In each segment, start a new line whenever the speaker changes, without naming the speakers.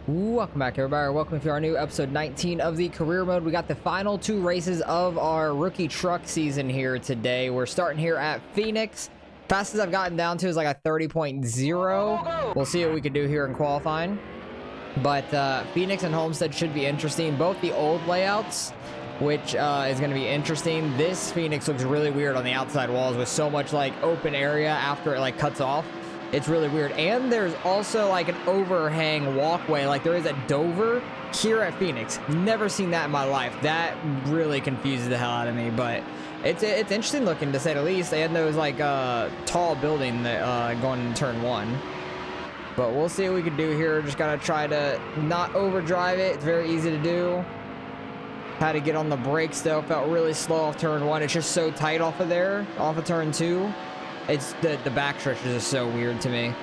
Welcome back, everybody. Welcome to our new episode 19 of the career mode. We got the final two races of our rookie truck season here today. We're starting here at Phoenix. Fastest I've gotten down to is like a 30.0. We'll see what we can do here in qualifying. But Phoenix and Homestead should be interesting. Both the old layouts, which is going to be interesting. This Phoenix looks really weird on the outside walls with so much like open area after it like cuts off. It's really weird. And there's also like an overhang walkway like there is at Dover here at Phoenix. Never seen that in my life. That really confuses the hell out of me, but it's interesting looking to say the least. And those like tall building that going into turn one. But we'll see what we can do here. Just gotta try to not overdrive it. It's very easy to do. Had to get on the brakes though. Felt really slow off turn one. It's just so tight off of there, off of turn two. It's the back stretch is just so weird to me,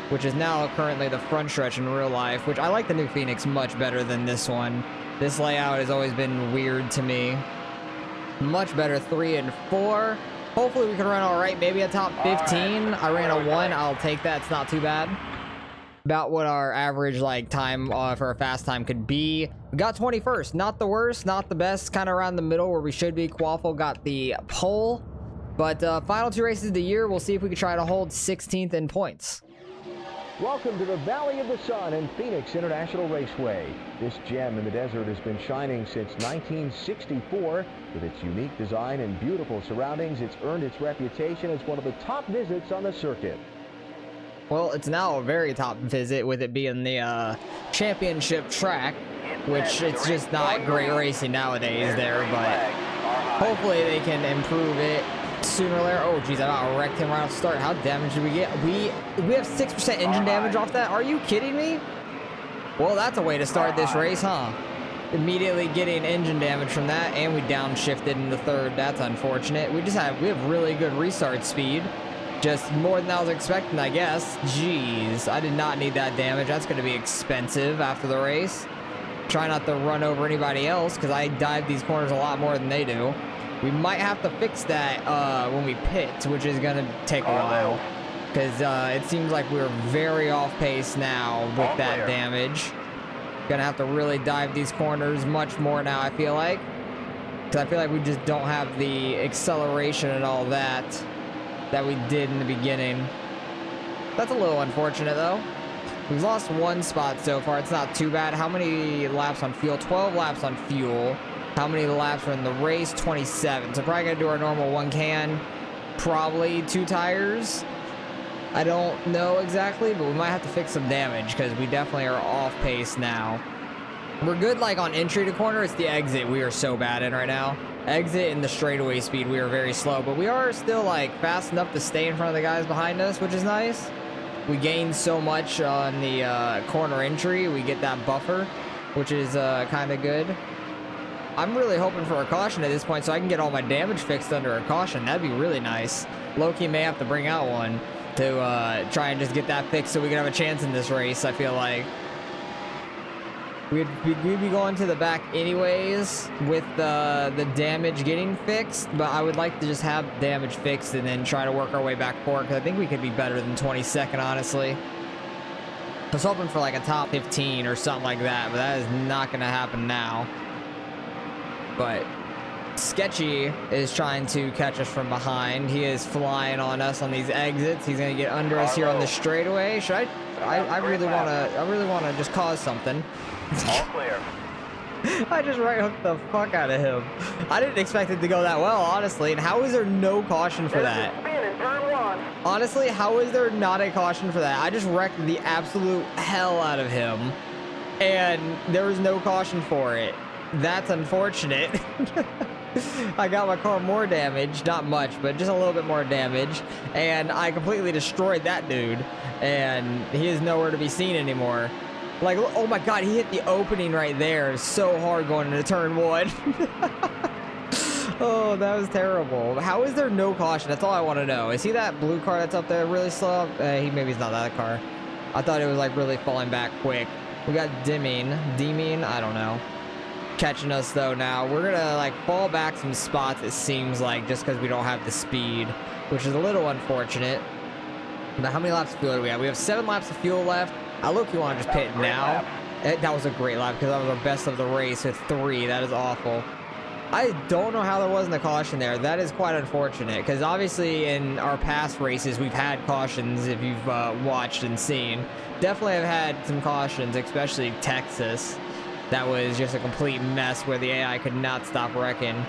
which is now currently the front stretch in real life, which I like the new Phoenix much better than this one. This layout has always been weird to me. Much better 3 and 4. Hopefully we can run all right, maybe a top 15. I ran a 1. I'll take that. It's not too bad. About what our average like time for a fast time could be. We got 21st. Not the worst, not the best. Kind of around the middle where we should be. Quaffle got the pole. But final two races of the year, we'll see if we can try to hold 16th in points.
Welcome to the Valley of the Sun and Phoenix International Raceway. This gem in the desert has been shining since 1964. With its unique design and beautiful surroundings, it's earned its reputation as one of the top visits on the circuit.
Well, it's now a very top visit with it being the championship track, which it's just not great racing nowadays there, but hopefully they can improve it sooner or later. Oh geez, I about wrecked him right off the start. How damaged did we get? We have 6% engine damage off that. Are you kidding me? Well, that's a way to start this race, huh? Immediately getting engine damage from that, and we downshifted in the third. That's unfortunate. We have really good restart speed. Just more than I was expecting, I guess. Jeez, I did not need that damage. That's going to be expensive after the race. Try not to run over anybody else because I dive these corners a lot more than they do. We might have to fix that when we pit, which is going to take a while. Because it seems like we're very off pace now with that damage. Going to have to really dive these corners much more now, I feel like. Because I feel like we just don't have the acceleration and all that we did in the beginning. That's a little unfortunate, though. We've lost one spot so far. It's not too bad. How many laps on fuel? 12 laps on fuel. How many laps were in the race? 27. So probably gonna do our normal 1 can. Probably 2 tires. I don't know exactly, but we might have to fix some damage because we definitely are off pace now. We're good like on entry to corner. It's the exit we are so bad in right now. Exit and the straightaway speed we are very slow, but we are still like fast enough to stay in front of the guys behind us, which is nice. We gain so much on the corner entry. We get that buffer, which is kind of good. I'm really hoping for a caution at this point so I can get all my damage fixed under a caution. That'd be really nice. Loki may have to bring out one to try and just get that fixed so we can have a chance in this race, I feel like. We'd be going to the back anyways with the damage getting fixed, but I would like to just have damage fixed and then try to work our way back forward because I think we could be better than 22nd, honestly. I was hoping for like a top 15 or something like that, but that is not going to happen now. But Sketchy is trying to catch us from behind. He is flying on us on these exits. He's going to get under us here on the straightaway. Should I really want to just cause something.
All clear.
I just right hooked the fuck out of him. I didn't expect it to go that well, honestly. And how is there no caution for that? Honestly, how is there not a caution for that? I just wrecked the absolute hell out of him, and there was no caution for it. That's unfortunate. I got my car more damage, not much, but just a little bit more damage, and I completely destroyed that dude, and he is nowhere to be seen anymore. Like, oh my god, he hit the opening right there so hard going into turn 1. Oh, that was terrible. How is there no caution? That's all I want to know. Is he that blue car that's up there really slow? Maybe he's not that car. I thought it was like really falling back quick. We got Deeming, I don't know. Catching us though now. We're gonna like fall back some spots, it seems like, just because we don't have the speed, which is a little unfortunate. But how many laps of fuel do we have? We have 7 laps of fuel left. I look, you want to just pit now. That was a great lap because that was our best of the race with 3. That is awful. I don't know how there wasn't a caution there. That is quite unfortunate because obviously in our past races we've had cautions if you've watched and seen. Definitely have had some cautions, especially Texas. That was just a complete mess where the AI could not stop wrecking.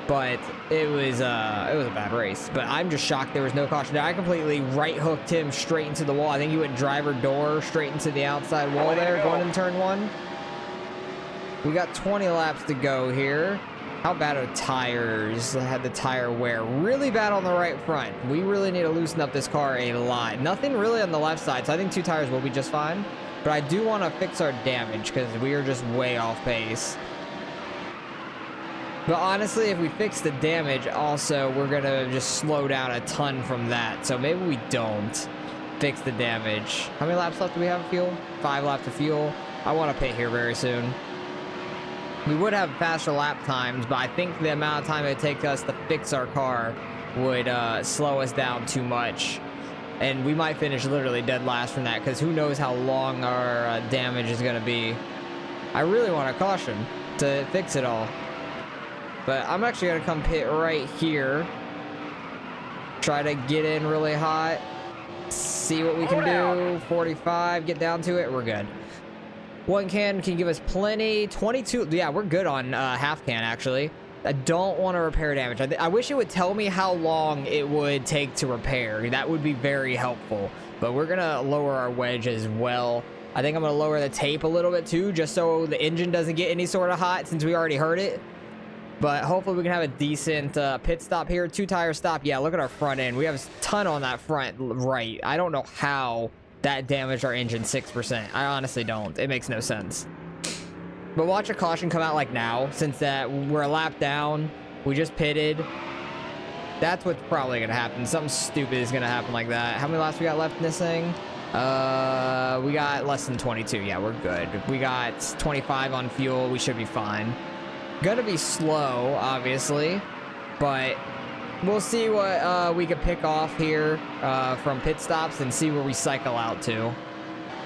But it was a bad race. But I'm just shocked there was no caution there. I completely right hooked him straight into the wall. I think he went driver door straight into the outside wall there going in turn 1. We got 20 laps to go here. How bad are tires? I had the tire wear really bad on the right front. We really need to loosen up this car a lot. Nothing really on the left side, so I think 2 tires will be just fine. But I do want to fix our damage because we are just way off pace. But honestly, if we fix the damage, also, we're going to just slow down a ton from that. So maybe we don't fix the damage. How many laps left do we have of fuel? 5 laps of fuel. I want to pit here very soon. We would have faster lap times, but I think the amount of time it would take us to fix our car would slow us down too much. And we might finish literally dead last from that, because who knows how long our damage is going to be. I really want a caution to fix it all. But I'm actually going to come pit right here. Try to get in really hot. See what we can do. 45, get down to it. We're good. 1 can give us plenty. 22, yeah, we're good on half can, actually. I don't want to repair damage. I wish it would tell me how long it would take to repair. That would be very helpful. But we're going to lower our wedge as well. I think I'm going to lower the tape a little bit too, just so the engine doesn't get any sort of hot since we already heard it. But hopefully we can have a decent pit stop here. 2 tire stop. Yeah, look at our front end. We have a ton on that front right. I don't know how that damaged our engine 6%. I honestly don't. It makes no sense. But watch a caution come out like now, since that we're a lap down. We just pitted. That's what's probably gonna happen. Something stupid is gonna happen like that. How many laps we got left in this thing? We got less than 22. Yeah, we're good. We got 25 on fuel. We should be fine. Gonna be slow, obviously, but we'll see what we can pick off here from pit stops and see where we cycle out to.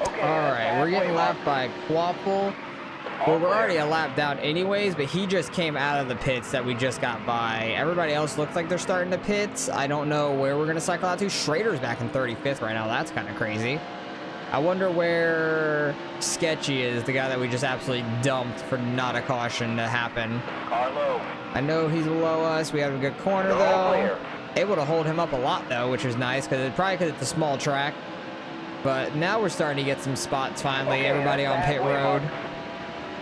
Okay, all right, we're getting lapped by Quaffle. Well, we're already a lap down anyways, but he just came out of the pits that we just got by. Everybody else looks like they're starting to pit. I don't know where we're going to cycle out to. Schrader's back in 35th right now. That's kind of crazy. I wonder where Sketchy is, the guy that we just absolutely dumped for not a caution to happen. Carlo. I know he's below us. We have a good corner, though. Able to hold him up a lot, though, which is nice, probably because it's a small track. But now we're starting to get some spots, finally. Everybody on pit road.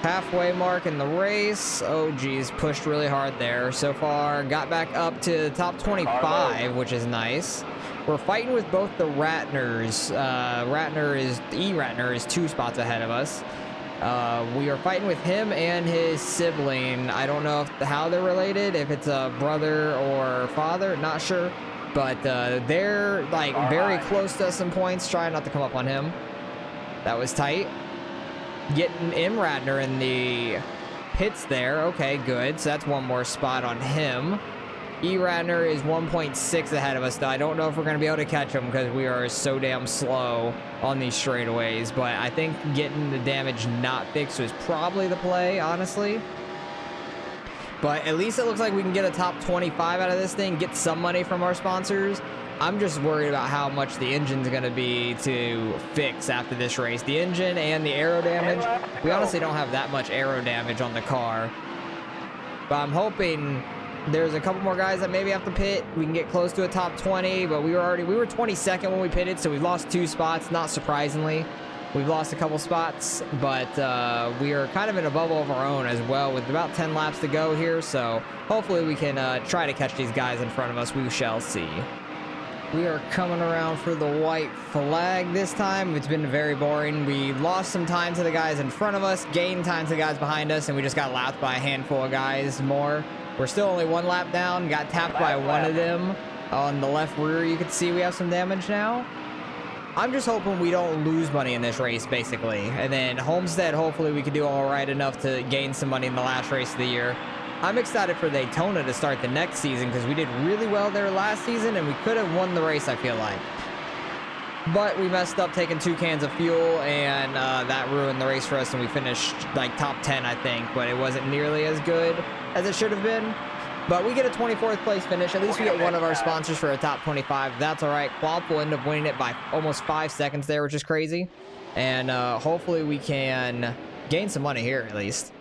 Halfway mark in the race. Oh, geez. Pushed really hard there so far. Got back up to the top 25, which is nice. We're fighting with both the Ratners. Ratner is 2 spots ahead of us. We are fighting with him and his sibling. I don't know how they're related, if it's a brother or father, not sure. But they're like very close to us some points. Trying not to come up on him. That was tight. Getting M. Ratner in the pits there. Okay, good. So that's 1 more spot on him. E. Ratner is 1.6 ahead of us, though. I don't know if we're going to be able to catch him because we are so damn slow on these straightaways. But I think getting the damage not fixed was probably the play, honestly. But at least it looks like we can get a top 25 out of this thing, get some money from our sponsors. I'm just worried about how much the engine's going to be to fix after this race. The engine and the aero damage. We honestly don't have that much aero damage on the car. But I'm hoping there's a couple more guys that maybe have to pit. We can get close to a top 20, but we were 22nd when we pitted, so we've lost 2 spots, not surprisingly. We've lost a couple spots, but we are kind of in a bubble of our own as well with about 10 laps to go here, so hopefully we can try to catch these guys in front of us. We shall see. We are coming around for the white flag this time. It's been very boring. We lost some time to the guys in front of us, gained time to the guys behind us, and we just got lapped by a handful of guys more. We're still only 1 lap down. Got tapped by one of them on the left rear. You can see we have some damage now. I'm just hoping we don't lose money in this race, basically. And then Homestead, hopefully we can do all right enough to gain some money in the last race of the year. I'm excited for Daytona to start the next season because we did really well there last season and we could have won the race, I feel like. but we messed up taking 2 cans of fuel, and that ruined the race for us, and we finished like top 10, I think, but it wasn't nearly as good as it should have been. But we get a 24th place finish. At least we get one of our sponsors for a top 25. That's all right. Qualp will end up winning it by almost 5 seconds there, which is crazy. And hopefully we can gain some money here at least.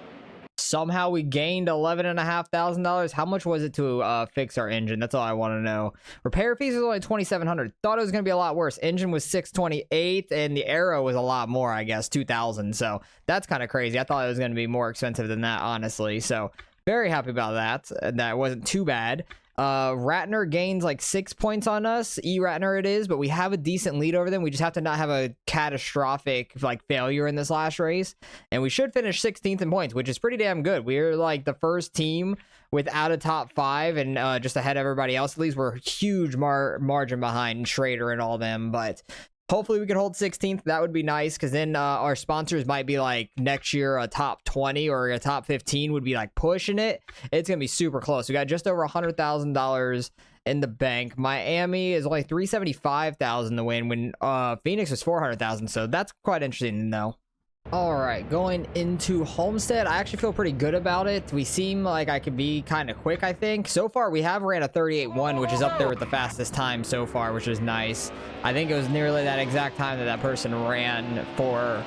Somehow we gained $11,500. How much was it to fix our engine? That's all I want to know. Repair fees was only $2,700. Thought it was going to be a lot worse. Engine was $628, and the aero was a lot more, I guess, $2,000. So that's kind of crazy. I thought it was going to be more expensive than that, honestly. So very happy about that. That wasn't too bad. Ratner gains like 6 points on us. Ratner it is, but we have a decent lead over them. We just have to not have a catastrophic like failure in this last race, and we should finish 16th in points, which is pretty damn good. We're like the first team without a top 5, and just ahead of everybody else. At least we're a huge margin behind Schrader and all them, but hopefully we can hold 16th. That would be nice, because then our sponsors might be like next year a top 20 or a top 15 would be like pushing it. It's going to be super close. We got just over $100,000 in the bank. Miami is only $375,000 to win when Phoenix was $400,000. So that's quite interesting to know. All right, going into Homestead, I actually feel pretty good about it. We seem like I could be kind of quick, I think. So far, we have ran a 38.1, which is up there with the fastest time so far, which is nice. I think it was nearly that exact time that that person ran for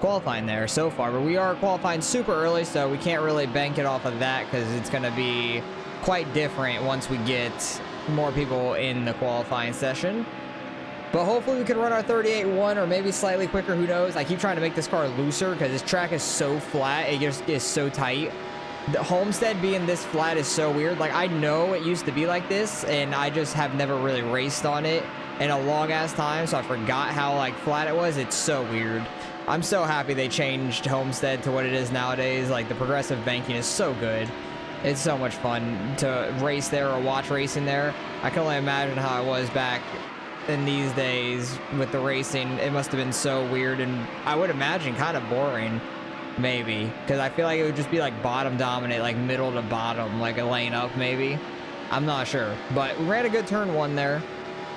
qualifying there so far. But we are qualifying super early, so we can't really bank it off of that because it's going to be quite different once we get more people in the qualifying session. But hopefully we can run our 38.1 or maybe slightly quicker, who knows. I keep trying to make this car looser because this track is so flat. It just is so tight. The Homestead being this flat is so weird. Like, I know it used to be like this, and I just have never really raced on it in a long-ass time, so I forgot how, like, flat it was. It's so weird. I'm so happy they changed Homestead to what it is nowadays. Like, the progressive banking is so good. It's so much fun to race there or watch racing there. I can only imagine how it was back in these days with the racing. It must have been so weird, and I would imagine kind of boring, maybe, because I feel like it would just be like bottom dominant, like middle to bottom, like a lane up maybe. I'm not sure, but we ran a good turn 1 there.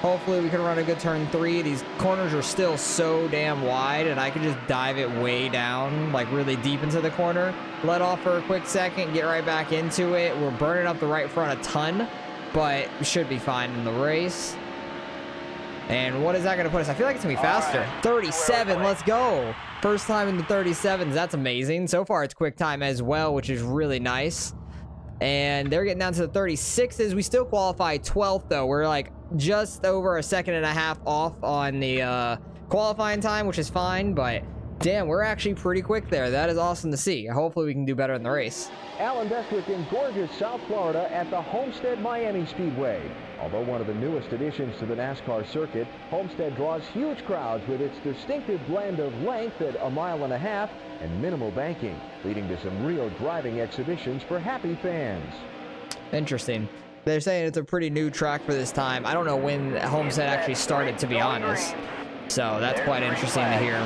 Hopefully we can run a good turn 3. These corners are still so damn wide, and I could just dive it way down, like really deep into the corner, let off for a quick second, get right back into it. We're burning up the right front a ton, but we should be fine in the race. And what is that going to put us? I feel like it's going to be faster. Right. 37, let's go. First time in the 37s, that's amazing. So far, it's quick time as well, which is really nice. And they're getting down to the 36s. We still qualify 12th, though. We're like just over a second and a half off on the qualifying time, which is fine. But damn, we're actually pretty quick there. That is awesome to see. Hopefully, we can do better in the race.
Alan Bestwick in gorgeous South Florida at the Homestead Miami Speedway. Although one of the newest additions to the NASCAR circuit, Homestead draws huge crowds with its distinctive blend of length at 1.5 miles and minimal banking, leading to some real driving exhibitions for happy fans.
Interesting. They're saying it's a pretty new track for this time. I don't know when Homestead actually started, to be honest. So that's quite interesting to hear.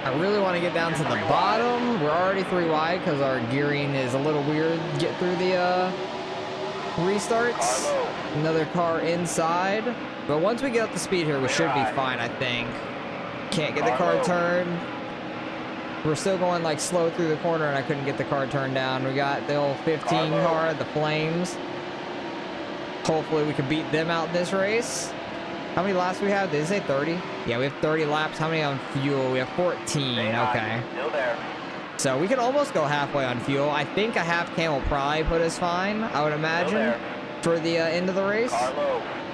I really want to get down to the bottom. We're already 3 wide because our gearing is a little weird. Get through the restarts. Another car inside. But once we get up to speed here, we should be fine, I think. Can't get the car turned. We're still going like slow through the corner, and I couldn't get the car turned down. We got the old 15 car, the Flames. Hopefully we can beat them out this race. How many laps we have? Did it say 30? Yeah, we have 30 laps. How many on fuel? We have 14. Okay. Still there. So we can almost go halfway on fuel. I think a half can will probably put us fine, I would imagine, for the end of the race.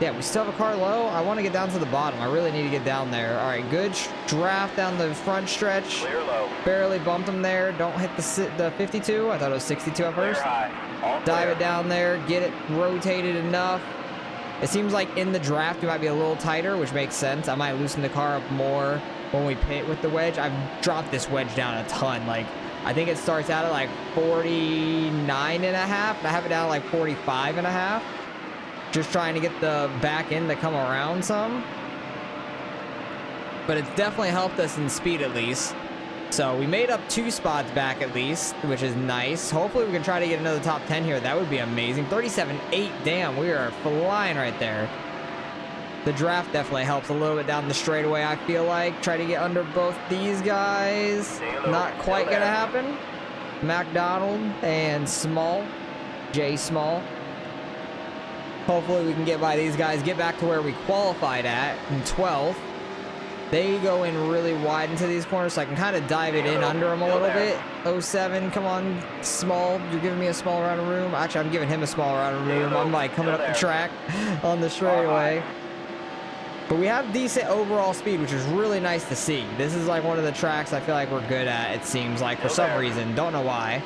Yeah, we still have a car low. I want to get down to the bottom. I really need to get down there. All right, good draft down the front stretch. Clear low. Barely bumped them there. Don't hit the 52. I thought it was 62 at first. Dive it down there. Get it rotated enough. It seems like in the draft we might be a little tighter, which makes sense. I might loosen the car up more when we pit with the wedge. I've dropped this wedge down a ton. Like, I think it starts out at like 49 and a half. And I have it down at like 45 and a half. Just trying to get the back end to come around some. But it's definitely helped us in speed at least. So we made up 2 spots back at least, which is nice. Hopefully we can try to get another top 10 here. That would be amazing. 37.8, damn, we are flying right there. The draft definitely helps a little bit down the straightaway, I feel like. Try to get under both these guys. Not quite gonna happen. McDonald and Small. J Small. Hopefully we can get by these guys, get back to where we qualified at in 12th. They go in really wide into these corners, so I can kind of dive it in under them a little bit. 07, come on, Small. You're giving me a small round of room. Actually, I'm giving him a small round of room. I'm like coming up the track on the straightaway. But we have decent overall speed, which is really nice to see. This is like one of the tracks I feel like we're good at, it seems like, for some reason. Don't know why.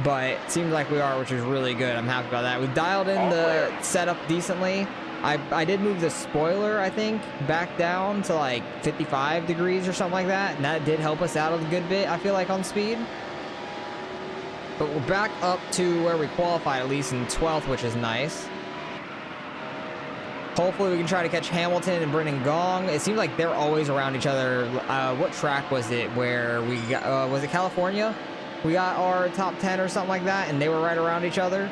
But it seems like we are, which is really good. I'm happy about that. We dialed in the setup decently. I did move the spoiler, I think, back down to like 55 degrees or something like that. And that did help us out a good bit, I feel like, on speed. But we're back up to where we qualified, at least in 12th, which is nice. Hopefully we can try to catch Hamilton and Brennan Gong. It seems like they're always around each other. What track was it where we got, was it California? We got our top 10 or something like that, and they were right around each other.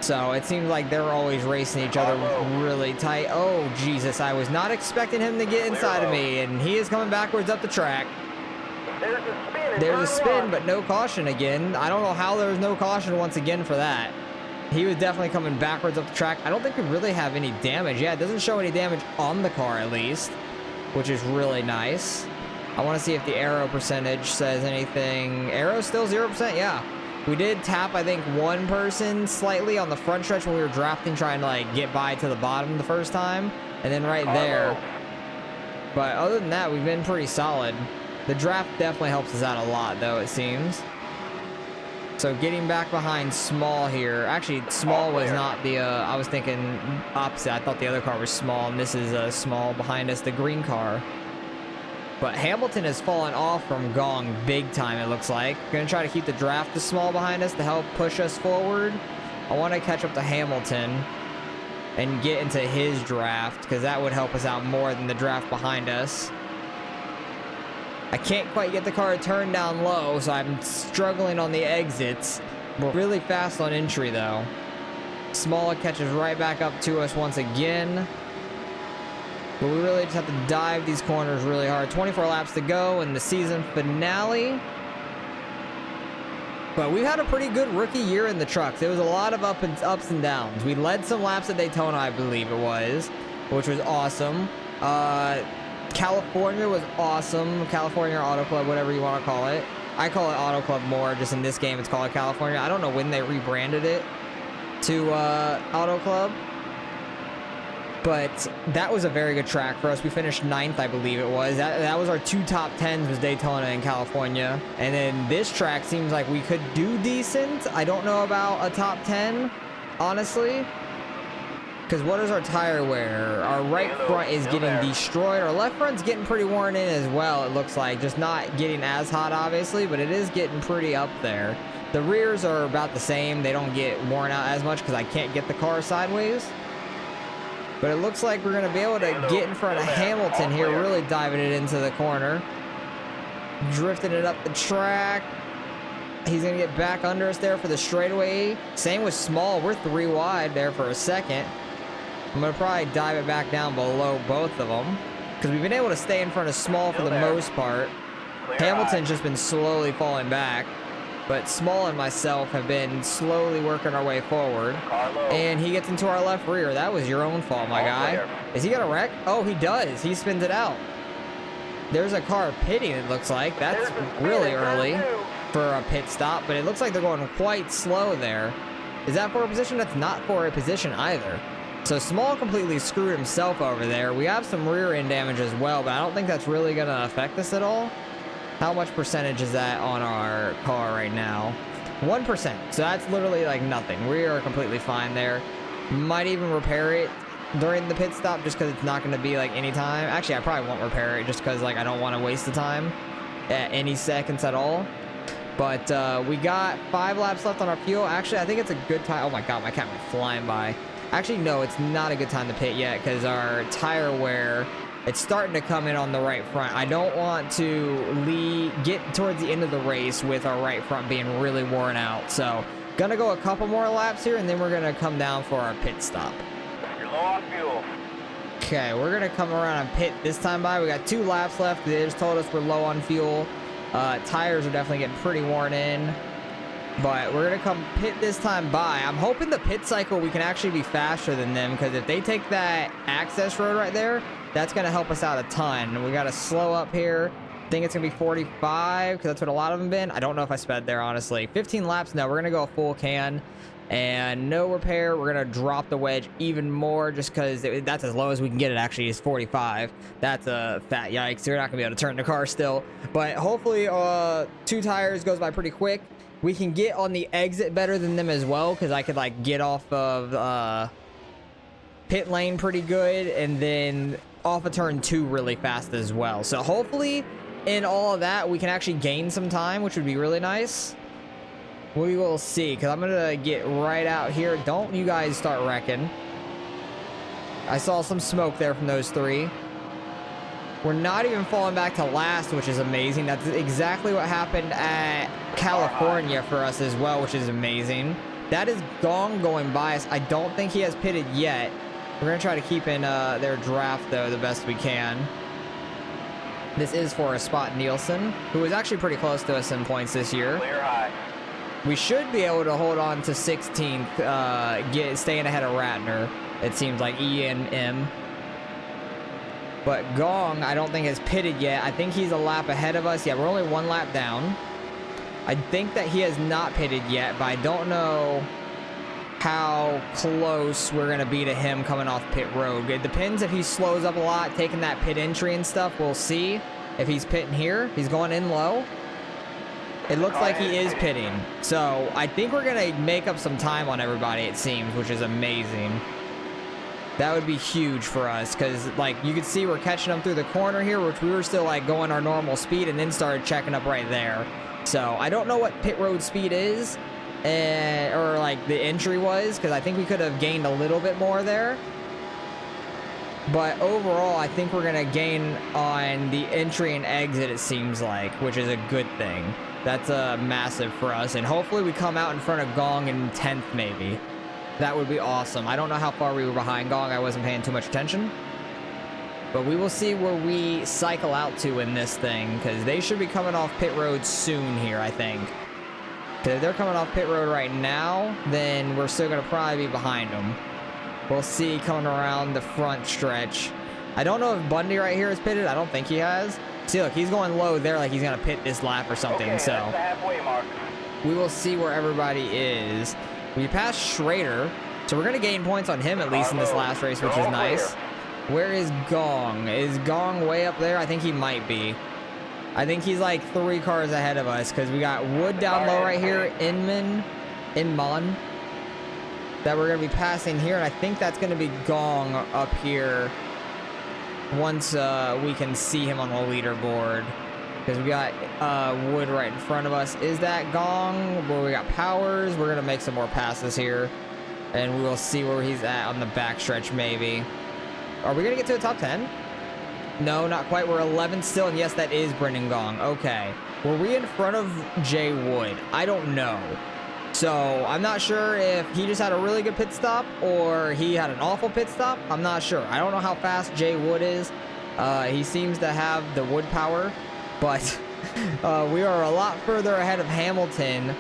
So it seems like they're always racing each other really tight. Oh, Jesus, I was not expecting him to get inside of me, and he is coming backwards up the track. There's a spin, but no caution again. I don't know how there was no caution once again for that. He was definitely coming backwards up the track. I don't think we really have any damage. Yeah, it doesn't show any damage on the car, at least, which is really nice. I want to see if the aero percentage says anything. Aero still 0%? Yeah. We did tap, I think, one person slightly on the front stretch when we were drafting, trying to, like, get by to the bottom the first time. And then right there. But other than that, we've been pretty solid. The draft definitely helps us out a lot, though, it seems. So getting back behind Small here. Actually, Small was not the, I was thinking opposite. I thought the other car was Small, and this is Small behind us, the green car. But Hamilton has fallen off from Gong big time, it looks like. Gonna try to keep the draft to Small behind us to help push us forward. I want to catch up to Hamilton and get into his draft, because that would help us out more than the draft behind us. I can't quite get the car to turn down low, so I'm struggling on the exits. We're really fast on entry, though. Small catches right back up to us once again. But we really just have to dive these corners really hard. 24 laps to go in the season finale. But we've had a pretty good rookie year in the trucks. It was a lot of ups and downs. We led some laps at Daytona, I believe it was, which was awesome. California was awesome. California Auto Club, whatever you want to call it. I call it Auto Club more. Just in this game, it's called California. I don't know when they rebranded it to Auto Club. But that was a very good track for us. We finished 9th, I believe it was. That was our two top 10s, was Daytona and California. And then this track seems like we could do decent. I don't know about a top 10, honestly. Because what is our tire wear? Our right front is getting destroyed. Our left front's getting pretty worn in as well, it looks like. Just not getting as hot, obviously, but it is getting pretty up there. The rears are about the same. They don't get worn out as much because I can't get the car sideways. But it looks like we're going to be able to get in front of Hamilton here, really diving it into the corner. Drifting it up the track. He's going to get back under us there for the straightaway. Same with Small. We're 3 wide there for a second. I'm going to probably dive it back down below both of them, because we've been able to stay in front of Small for the most part. Hamilton's just been slowly falling back, but Small and myself have been slowly working our way forward. And he gets into our left rear. That was your own fault, my guy. Is he going to wreck? Oh, he does. He spins it out. There's a car pitting, it looks like. That's really early for a pit stop, but it looks like they're going quite slow there. Is that for a position? That's not for a position either. So Small completely screwed himself over there. We have some rear end damage as well, but I don't think that's really going to affect us at all. How much percentage is that on our car right now? 1%. So that's literally like nothing. We are completely fine there. Might even repair it during the pit stop just because it's not going to be like any time. Actually, I probably won't repair it just because like I don't want to waste the time at any seconds at all. But we got 5 laps left on our fuel. Actually, I think it's a good time. Oh my God, my cat went flying by. Actually, no, it's not a good time to pit yet because our tire wear, it's starting to come in on the right front. I don't want to get towards the end of the race with our right front being really worn out. So, gonna go a couple more laps here, and then we're gonna come down for our pit stop.
You're low on fuel.
Okay, we're gonna come around and pit this time by. We got 2 laps left. They just told us we're low on fuel. Tires are definitely getting pretty worn in. But we're gonna come pit this time by. I'm hoping the pit cycle we can actually be faster than them, because if they take that access road right there, that's gonna help us out a ton. We gotta slow up here. I think it's gonna be 45, because that's what a lot of them been. I don't know if I sped there, honestly. 15 laps. No, we're gonna go a full can. And no repair. We're gonna drop the wedge even more, just because that's as low as we can get it. Actually, is 45. That's a fat yikes. You're not gonna be able to turn the car still. But hopefully 2 tires goes by pretty quick. We can get on the exit better than them as well, because I could like get off of pit lane pretty good, and then off of turn 2 really fast as well. So hopefully in all of that we can actually gain some time, which would be really nice. We will see, because I'm gonna get right out here. Don't you guys start wrecking. I saw some smoke there from those 3. We're not even falling back to last, which is amazing. That's exactly what happened at California for us as well, which is amazing. That is Gong going by us. I don't think he has pitted yet. We're going to try to keep in their draft, though, the best we can. This is for a Spot Nielsen, who was actually pretty close to us in points this year.
Clear high.
We should be able to hold on to 16th, staying ahead of Ratner. It seems like E and M. But Gong, I don't think has pitted yet. I think he's a lap ahead of us. Yeah, we're only 1 lap down. I think that he has not pitted yet, but I don't know how close we're going to be to him coming off pit road. It depends if he slows up a lot, taking that pit entry and stuff. We'll see if he's pitting here. He's going in low. It looks like he is pitting. So I think we're going to make up some time on everybody, it seems, which is amazing. That would be huge for us, because like you could see we're catching them through the corner here, which we were still like going our normal speed, and then started checking up right there. So I don't know what pit road speed is, or like the entry was, because I think we could have gained a little bit more there. But overall, I think we're gonna gain on the entry and exit, it seems like, which is a good thing. That's massive for us, and hopefully we come out in front of Gong in 10th maybe. That would be awesome. I don't know how far we were behind Gong. I wasn't paying too much attention. But we will see where we cycle out to in this thing, because they should be coming off pit road soon here, I think. If they're coming off pit road right now, then we're still going to probably be behind them. We'll see coming around the front stretch. I don't know if Bundy right here is pitted. I don't think he has. See, look, he's going low there like he's going to pit this lap or something.
Okay,
so
that's the halfway mark.
we will see where everybody is. We passed Schrader, so we're going to gain points on him at least in this last race, which is nice. Where is Gong? Is Gong way up there? I think he might be. I think he's like 3 cars ahead of us, because we got Wood down low right here, Inman, that we're going to be passing here, and I think that's going to be Gong up here once we can see him on the leaderboard. Because we got Wood right in front of us. Is that Gong? Where we got Powers? We're going to make some more passes here. And we will see where he's at on the backstretch, maybe. Are we going to get to the top 10? No, not quite. We're 11th still. And yes, that is Brendan Gong. Okay. Were we in front of Jay Wood? I don't know. So I'm not sure if he just had a really good pit stop or he had an awful pit stop. I'm not sure. I don't know how fast Jay Wood is. He seems to have the wood power. But we are a lot further ahead of Hamilton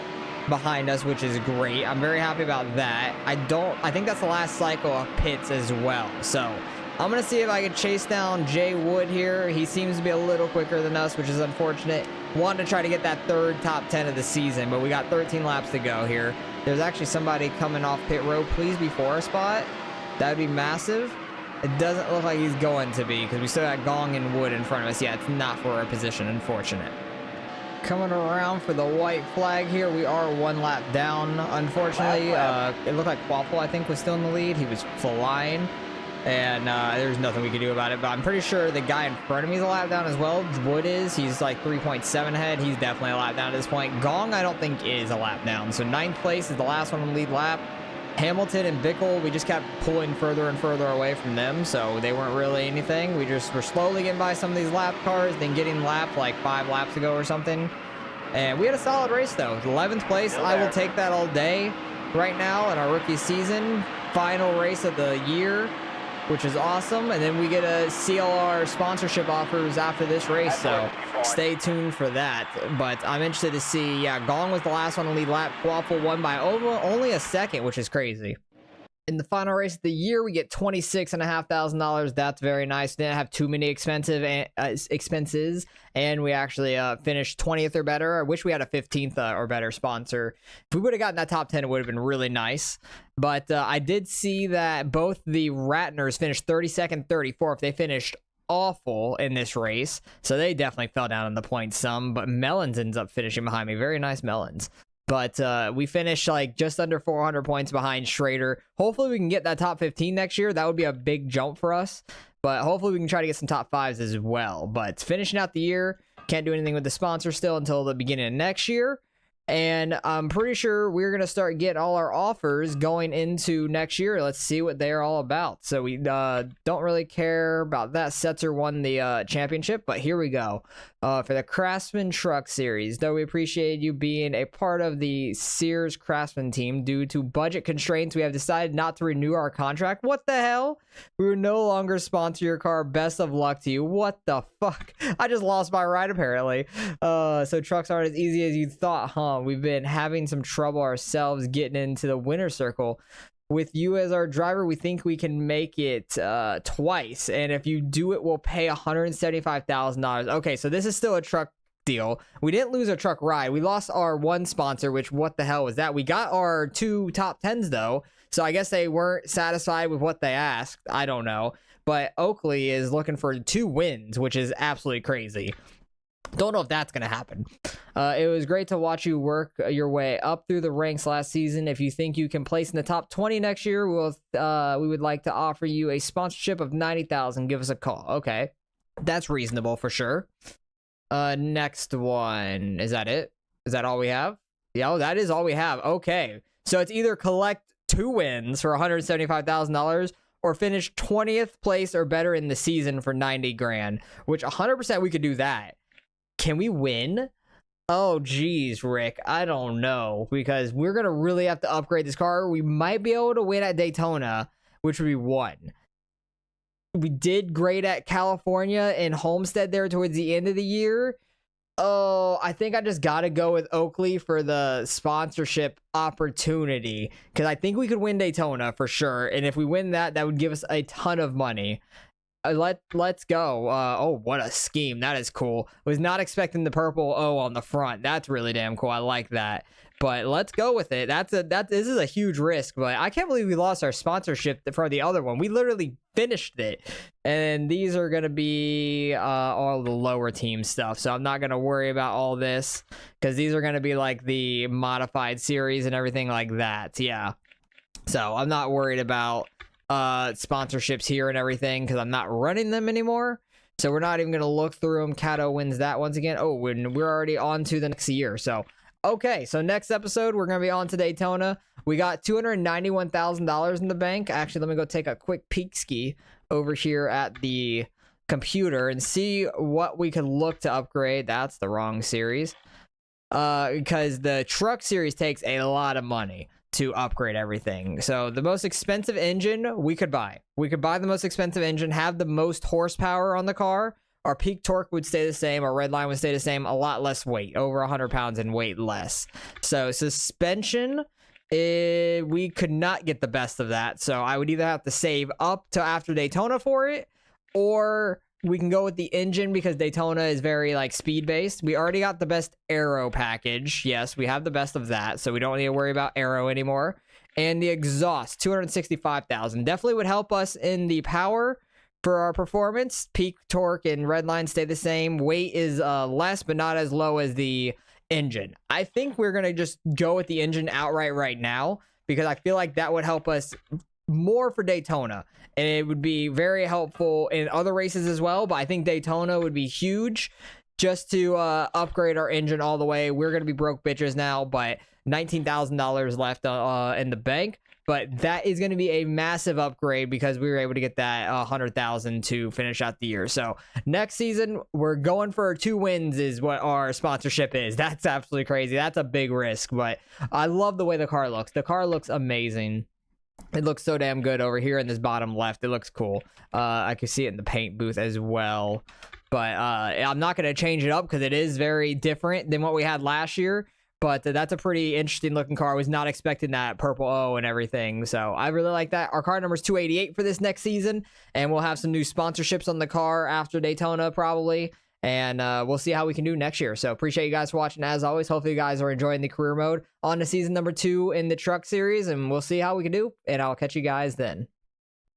behind us, which is great. I'm very happy about that. I think that's the last cycle of pits as well. So I'm going to see if I can chase down Jay Wood here. He seems to be a little quicker than us, which is unfortunate. Wanted to try to get that 3rd top 10 of the season, but we got 13 laps to go here. There's actually somebody coming off pit road. Please be for a spot. That would be massive. It doesn't look like he's going to be, because we still got Gong and Wood in front of us. Yeah, it's not for our position, unfortunate. Coming around for the white flag here. We are 1 lap down, unfortunately. It looked like Quaffle, I think, was still in the lead. He was flying, and there's nothing we could do about it. But I'm pretty sure the guy in front of me is a lap down as well. Wood is. He's like 3.7 ahead. He's definitely a lap down at this point. Gong, I don't think, is a lap down. So 9th place is the last one on the lead lap. Hamilton and Bickle, we just kept pulling further and further away from them, so they weren't really anything. We just were slowly getting by some of these lap cars, then getting lapped like 5 laps ago or something. And we had a solid race, though. 11th place, I will take that all day right now in our rookie season. Final race of the year. which is awesome. And then we get a CLR sponsorship offers after this race, so stay tuned for that. But I'm interested to see. Yeah, Gong was the last one to lead lap. Waffle won by only a second, which is crazy. In the final race of the year, we get $26,500. That's very nice. Didn't have too many expenses, and we actually finished 20th or better. I wish we had a 15th or better sponsor. If we would have gotten that top 10, it would have been really nice. But I did see that both the Ratners finished 32nd, 34th. They finished awful in this race, so they definitely fell down in the points some. But Melons ends up finishing behind me. Very nice Melons. But we finished like just under 400 points behind Schrader. Hopefully we can get that top 15 next year. That would be a big jump for us. But hopefully we can try to get some top 5s as well. But finishing out the year, can't do anything with the sponsor still until the beginning of next year. And I'm pretty sure we're going to start getting all our offers going into next year. Let's see what they're all about. So we don't really care about that. Setzer won the championship, but here we go. For the Craftsman Truck Series, though we appreciate you being a part of the Sears Craftsman team, due to budget constraints, we have decided not to renew our contract. What the hell? We will no longer sponsor your car. Best of luck to you. What the fuck? I just lost my ride, apparently. So trucks aren't as easy as you thought, huh? We've been having some trouble ourselves getting into the winner's circle. With you as our driver, we think we can make it twice, and if you do it, we'll pay $175,000. Okay, so this is still a truck deal. We didn't lose our truck ride. We lost our one sponsor, which what the hell was that? We got our 2 top 10s though, so I guess they weren't satisfied with what they asked. I don't know, but Oakley is looking for 2 wins, which is absolutely crazy. Don't know if that's going to happen. It was great to watch you work your way up through the ranks last season. If you think you can place in the top 20 next year, we would like to offer you a sponsorship of $90,000. Give us a call. Okay, that's reasonable for sure. Next one. Is that it? Is that all we have? Yeah, that is all we have. Okay, so it's either collect 2 wins for $175,000 or finish 20th place or better in the season for $90,000, which 100% we could do that. Can we win? Oh, geez, Rick. I don't know, because we're going to really have to upgrade this car. We might be able to win at Daytona, which would be 1. We did great at California and Homestead there towards the end of the year. Oh, I think I just got to go with Oakley for the sponsorship opportunity, because I think we could win Daytona for sure. And if we win that, that would give us a ton of money. Let's go. Oh, what a scheme. That is cool. Was not expecting the purple O on the front. That's really damn cool. I like that. But let's go with it. This is a huge risk, but I can't believe we lost our sponsorship for the other one. We literally finished it. And these are going to be all the lower team stuff. So I'm not going to worry about all this, because these are going to be like the modified series and everything like that. Yeah. So I'm not worried about sponsorships here and everything, because I'm not running them anymore, so we're not even gonna look through them. Cato wins that once again. Oh, we're already on to the next year. So okay, so next episode we're gonna be on to Daytona. We got $291,000 in the bank. Actually, let me go take a quick peek ski over here at the computer and see what we could look to upgrade. That's the wrong series, because the truck series takes a lot of money to upgrade everything. So the most expensive engine we could buy. We could buy the most expensive engine, have the most horsepower on the car. Our peak torque would stay the same. Our red line would stay the same. A lot less weight, over 100 pounds in weight less. So suspension, we could not get the best of that. So I would either have to save up to after Daytona for it, or we can go with the engine, because Daytona is very like speed based. We already got the best aero package. Yes, we have the best of that, so we don't need to worry about aero anymore. And the exhaust, $265,000, definitely would help us in the power for our performance. Peak torque and red line stay the same. Weight is less, but not as low as the engine. I think we're gonna just go with the engine outright right now, because I feel like that would help us more for Daytona, and it would be very helpful in other races as well. But I think Daytona would be huge, just to upgrade our engine all the way. We're gonna be broke bitches now, but $19,000 left in the bank. But that is going to be a massive upgrade, because we were able to get that 100,000 to finish out the year. So next season we're going for 2 wins is what our sponsorship is. That's absolutely crazy. That's a big risk, but I love the way the car looks. The car looks amazing. It looks so damn good over here in this bottom left. It looks cool. I can see it in the paint booth as well. But I'm not going to change it up because it is very different than what we had last year. But that's a pretty interesting looking car. I was not expecting that purple O and everything. So I really like that. Our car number is 288 for this next season. And we'll have some new sponsorships on the car after Daytona probably. And we'll see how we can do next year. So appreciate you guys for watching. As always, hopefully you guys are enjoying the career mode on to season number 2 in the truck series. And we'll see how we can do. And I'll catch you guys then.